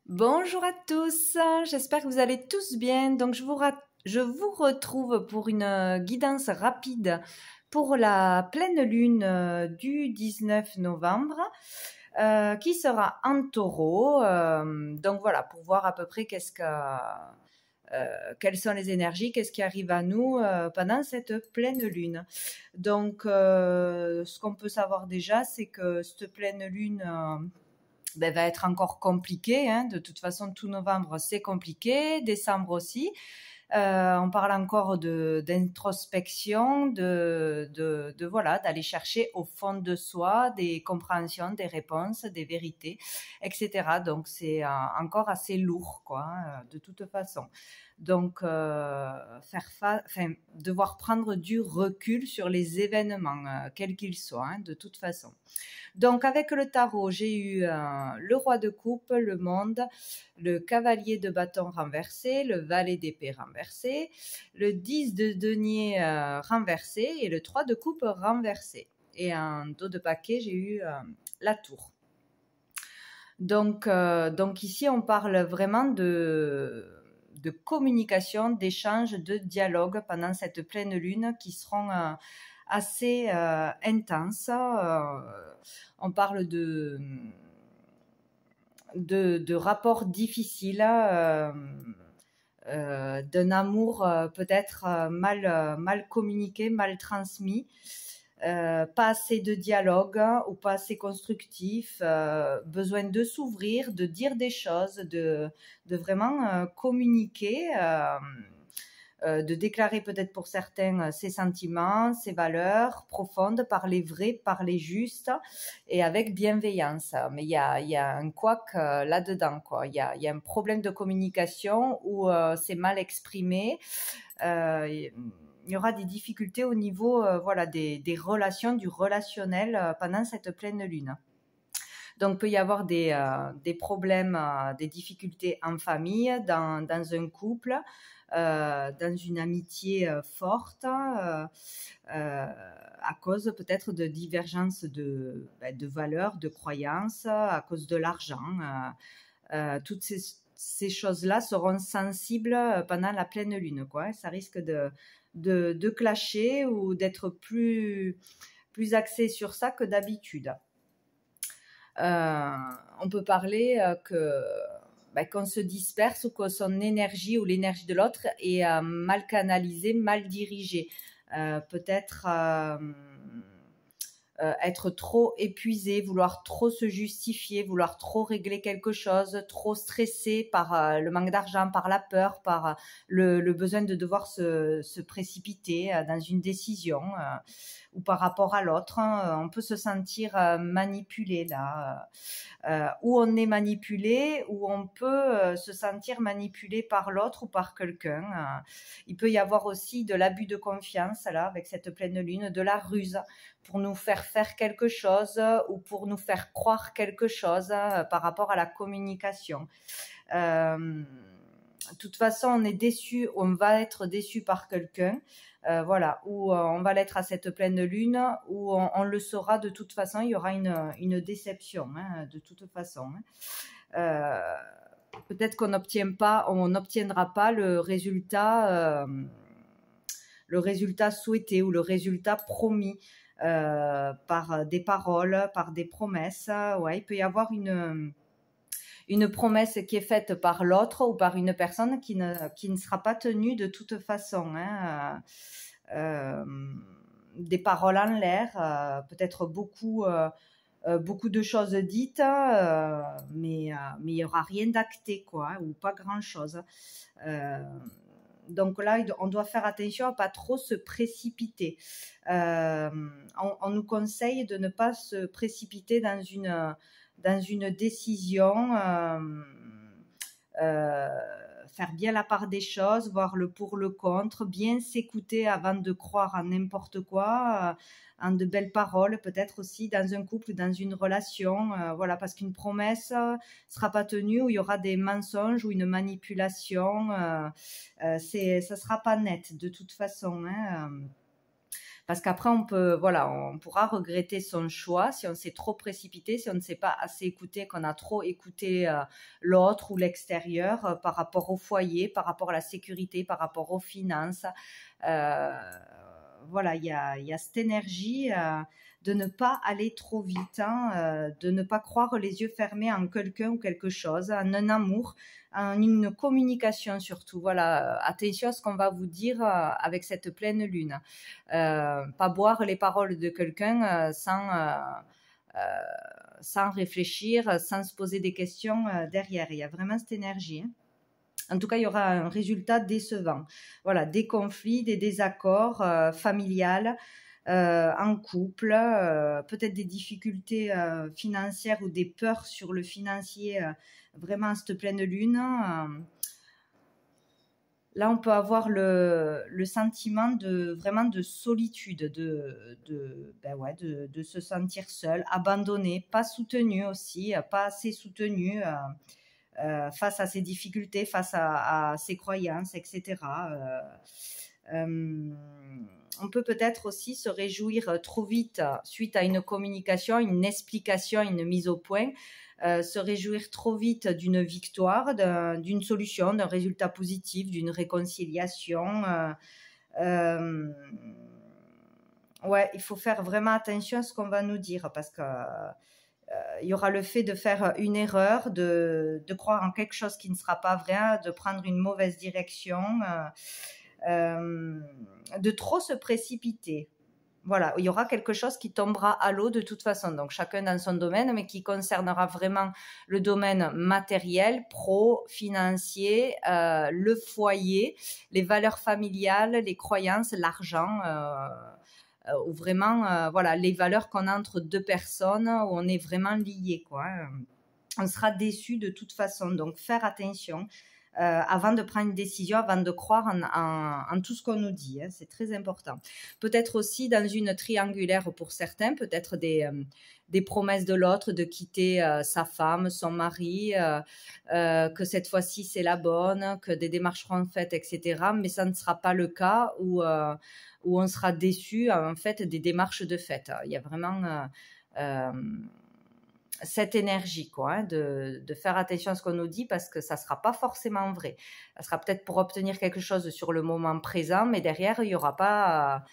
Bonjour à tous, j'espère que vous allez tous bien. Donc je vous retrouve pour une guidance rapide pour la pleine lune du 19 novembre qui sera en taureau. Donc voilà, pour voir à peu près quelles sont les énergies, qu'est-ce qui arrive à nous pendant cette pleine lune. Donc ce qu'on peut savoir déjà, c'est que cette pleine lune va être encore compliqué. Hein. De toute façon, tout novembre, c'est compliqué. Décembre aussi. On parle encore d'introspection, voilà, d'aller chercher au fond de soi des compréhensions, des réponses, des vérités, etc. Donc c'est encore assez lourd, quoi, de toute façon. Donc devoir prendre du recul sur les événements, quels qu'ils soient, hein, de toute façon. Donc avec le tarot, j'ai eu le roi de coupe, le monde, le cavalier de bâton renversé, le valet d'épée renversé, le 10 de denier renversé et le 3 de coupe renversé. Et en dos de paquet, j'ai eu la tour. Donc ici, on parle vraiment de communication, d'échange, de dialogue pendant cette pleine lune qui seront assez intenses. On parle de rapports difficiles, d'un amour peut-être mal communiqué, mal transmis, pas assez de dialogue ou pas assez constructif, besoin de s'ouvrir, de dire des choses, de vraiment communiquer. De déclarer peut-être pour certains ses sentiments, ses valeurs profondes, parler vrai, parler juste et avec bienveillance. Mais il y a un couac là-dedans, quoi. Il y a un problème de communication où c'est mal exprimé. Il y aura des difficultés au niveau voilà, des relations, du relationnel pendant cette pleine lune. Donc, il peut y avoir des problèmes, des difficultés en famille, dans un couple, dans une amitié forte, à cause peut-être de divergences de valeurs, de croyances, à cause de l'argent. Toutes ces choses-là seront sensibles pendant la pleine lune, quoi. Ça risque de clasher ou d'être plus axé sur ça que d'habitude. On peut parler qu'on se disperse ou que son énergie ou l'énergie de l'autre est mal canalisée, mal dirigée. Peut-être être trop épuisé, vouloir trop se justifier, vouloir trop régler quelque chose, trop stressé par le manque d'argent, par la peur, par le besoin de devoir se précipiter dans une décision ou par rapport à l'autre. Hein. On peut se sentir manipulé là, où on est manipulé, où on peut se sentir manipulé par l'autre ou par quelqu'un. Il peut y avoir aussi de l'abus de confiance là avec cette pleine lune, de la ruse pour nous faire quelque chose ou pour nous faire croire quelque chose par rapport à la communication. De toute façon, on est déçu, on va être déçu par quelqu'un, voilà, ou on va l'être à cette pleine lune, ou on le saura de toute façon, il y aura une déception, hein, de toute façon. Peut-être qu'on n'obtiendra pas le résultat souhaité ou le résultat promis. Par des paroles, par des promesses. Ouais, il peut y avoir une promesse qui est faite par l'autre ou par une personne qui ne sera pas tenue de toute façon. Hein. Des paroles en l'air, peut-être beaucoup de choses dites, mais il n'y aura rien d'acté, quoi, ou pas grand-chose. Donc là, on doit faire attention à pas trop se précipiter. On nous conseille de ne pas se précipiter dans une décision, faire bien la part des choses, voir le pour, le contre, bien s'écouter avant de croire en n'importe quoi, en de belles paroles, peut-être aussi dans un couple, dans une relation, voilà, parce qu'une promesse sera pas tenue, ou il y aura des mensonges ou une manipulation, ça sera pas net de toute façon, hein. Parce qu'après, on pourra regretter son choix si on s'est trop précipité, si on ne s'est pas assez écouté, qu'on a trop écouté l'autre ou l'extérieur par rapport au foyer, par rapport à la sécurité, par rapport aux finances. Voilà, il y a cette énergie de ne pas aller trop vite, de ne pas croire les yeux fermés en quelqu'un ou quelque chose, en un amour, en une communication surtout. Voilà, attention à ce qu'on va vous dire avec cette pleine lune. Pas boire les paroles de quelqu'un sans réfléchir, sans se poser des questions derrière. Il y a vraiment cette énergie. En tout cas, il y aura un résultat décevant. Voilà, des conflits, des désaccords familiales, en couple, peut-être des difficultés financières ou des peurs sur le financier, vraiment cette pleine lune. Là, on peut avoir le sentiment vraiment de solitude, de se sentir seul, abandonné, pas soutenu aussi, pas assez soutenu face à ses difficultés, face à ses croyances, etc. On peut peut-être aussi se réjouir trop vite suite à une communication, une explication, une mise au point, se réjouir trop vite d'une victoire, d'une solution, d'un résultat positif, d'une réconciliation. Ouais, il faut faire vraiment attention à ce qu'on va nous dire parce que il y aura le fait de faire une erreur, de croire en quelque chose qui ne sera pas vrai, de prendre une mauvaise direction, de trop se précipiter. Voilà, il y aura quelque chose qui tombera à l'eau de toute façon, donc chacun dans son domaine, mais qui concernera vraiment le domaine matériel, pro, financier, le foyer, les valeurs familiales, les croyances, l'argent, ou vraiment, voilà, les valeurs qu'on a entre deux personnes, où on est vraiment liés, quoi. On sera déçu de toute façon, donc faire attention. Avant de prendre une décision, avant de croire en tout ce qu'on nous dit. C'est très important. Peut-être aussi dans une triangulaire pour certains, peut-être des promesses de l'autre de quitter sa femme, son mari, que cette fois-ci c'est la bonne, que des démarches seront faites, etc. Mais ça ne sera pas le cas où on sera déçu en fait des démarches de fait. Il y a vraiment cette énergie, quoi, de faire attention à ce qu'on nous dit parce que ça sera pas forcément vrai. Ça sera peut-être pour obtenir quelque chose sur le moment présent, mais derrière il y aura pas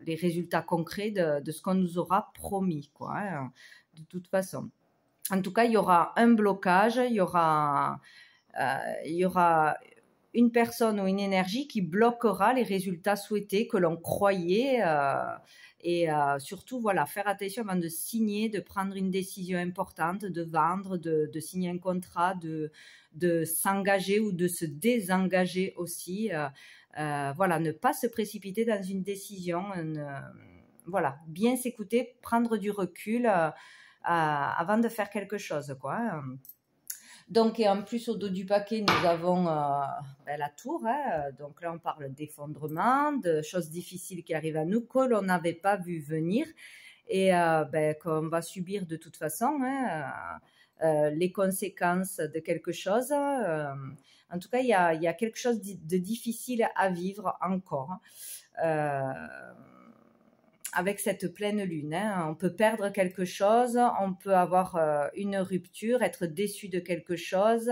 les résultats concrets de ce qu'on nous aura promis, quoi, de toute façon. En tout cas, il y aura un blocage, il y aura une personne ou une énergie qui bloquera les résultats souhaités que l'on croyait. Et surtout, voilà, faire attention avant de signer, de prendre une décision importante, de vendre, de signer un contrat, de s'engager ou de se désengager aussi. Voilà, ne pas se précipiter dans une décision. Voilà, bien s'écouter, prendre du recul avant de faire quelque chose, quoi. Donc, et en plus, au dos du paquet, nous avons la tour. Donc là, on parle d'effondrement, de choses difficiles qui arrivent à nous, que l'on n'avait pas vu venir et qu'on va subir de toute façon. Les conséquences de quelque chose. En tout cas, il y a quelque chose de difficile à vivre encore. Avec cette pleine lune, on peut perdre quelque chose, on peut avoir une rupture, être déçu de quelque chose,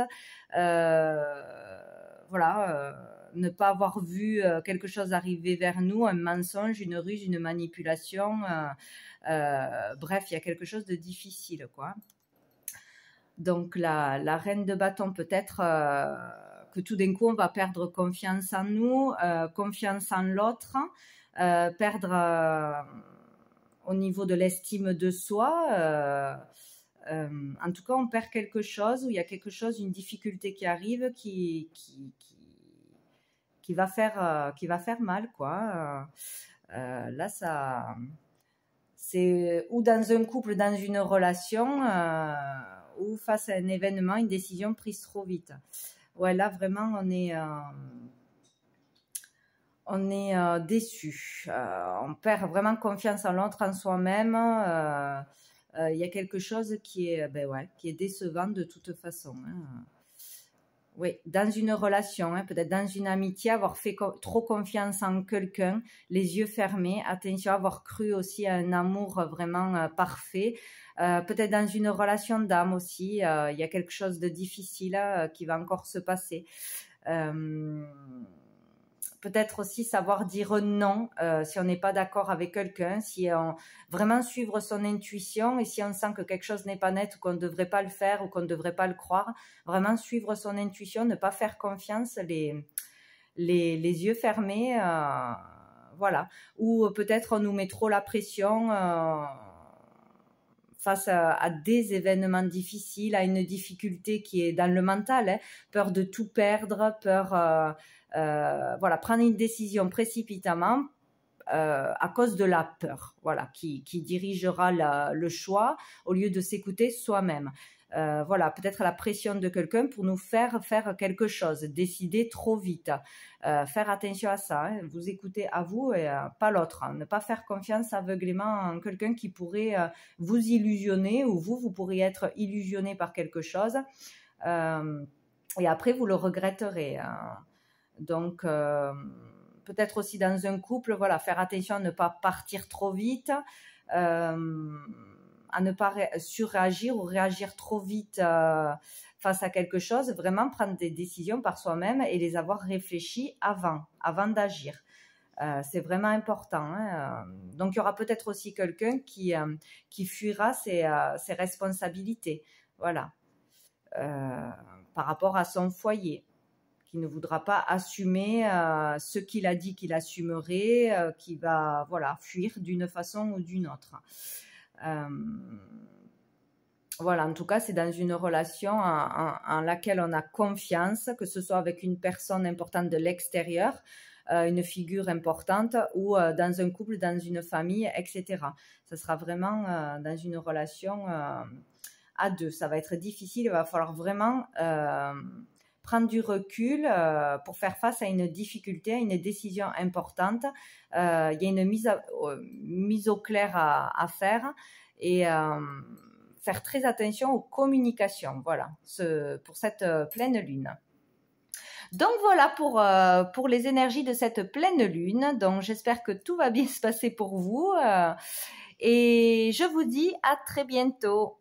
voilà, ne pas avoir vu quelque chose arriver vers nous, un mensonge, une ruse, une manipulation, bref, il y a quelque chose de difficile, quoi. Donc la reine de bâton, peut-être que tout d'un coup on va perdre confiance en nous, confiance en l'autre, perdre au niveau de l'estime de soi. En tout cas, on perd quelque chose, où il y a quelque chose, une difficulté qui arrive, qui va faire mal, quoi. Là, c'est ou dans un couple, dans une relation, ou face à un événement, une décision prise trop vite. Ouais, là, vraiment, on est déçu. On perd vraiment confiance en l'autre, en soi-même. Il y a quelque chose qui est décevant de toute façon. Oui, dans une relation, hein, peut-être dans une amitié, avoir fait trop confiance en quelqu'un, les yeux fermés, attention, avoir cru aussi à un amour vraiment parfait. Peut-être dans une relation d'âme aussi, il y a quelque chose de difficile qui va encore se passer. Peut-être aussi savoir dire non si on n'est pas d'accord avec quelqu'un, si on vraiment suivre son intuition et si on sent que quelque chose n'est pas net ou qu'on ne devrait pas le faire ou qu'on ne devrait pas le croire, vraiment suivre son intuition, ne pas faire confiance les yeux fermés, voilà. Ou peut-être on nous met trop la pression face à des événements difficiles, à une difficulté qui est dans le mental, hein, peur de tout perdre, peur, voilà, prendre une décision précipitamment à cause de la peur, voilà, qui dirigera le choix au lieu de s'écouter soi-même. Voilà, peut-être la pression de quelqu'un pour nous faire quelque chose, décider trop vite. Faire attention à ça, hein, vous écoutez à vous et pas l'autre. Hein, ne pas faire confiance aveuglément en quelqu'un qui pourrait vous illusionner ou vous pourriez être illusionné par quelque chose et après vous le regretterez. Hein. Donc, peut-être aussi dans un couple, voilà, faire attention à ne pas partir trop vite, à ne pas surréagir ou réagir trop vite face à quelque chose, vraiment prendre des décisions par soi-même et les avoir réfléchies avant d'agir. C'est vraiment important. Hein. Donc, il y aura peut-être aussi quelqu'un qui fuira ses responsabilités, voilà, par rapport à son foyer, qui ne voudra pas assumer ce qu'il a dit qu'il assumerait, qui va, voilà, fuir d'une façon ou d'une autre. Voilà, en tout cas, c'est dans une relation en laquelle on a confiance, que ce soit avec une personne importante de l'extérieur, une figure importante, ou dans un couple, dans une famille, etc. Ça sera vraiment dans une relation à deux. Ça va être difficile, il va falloir vraiment prendre du recul pour faire face à une difficulté, à une décision importante. Il y a une mise au clair à faire et faire très attention aux communications, voilà, pour cette pleine lune. Donc voilà pour les énergies de cette pleine lune. Donc j'espère que tout va bien se passer pour vous et je vous dis à très bientôt.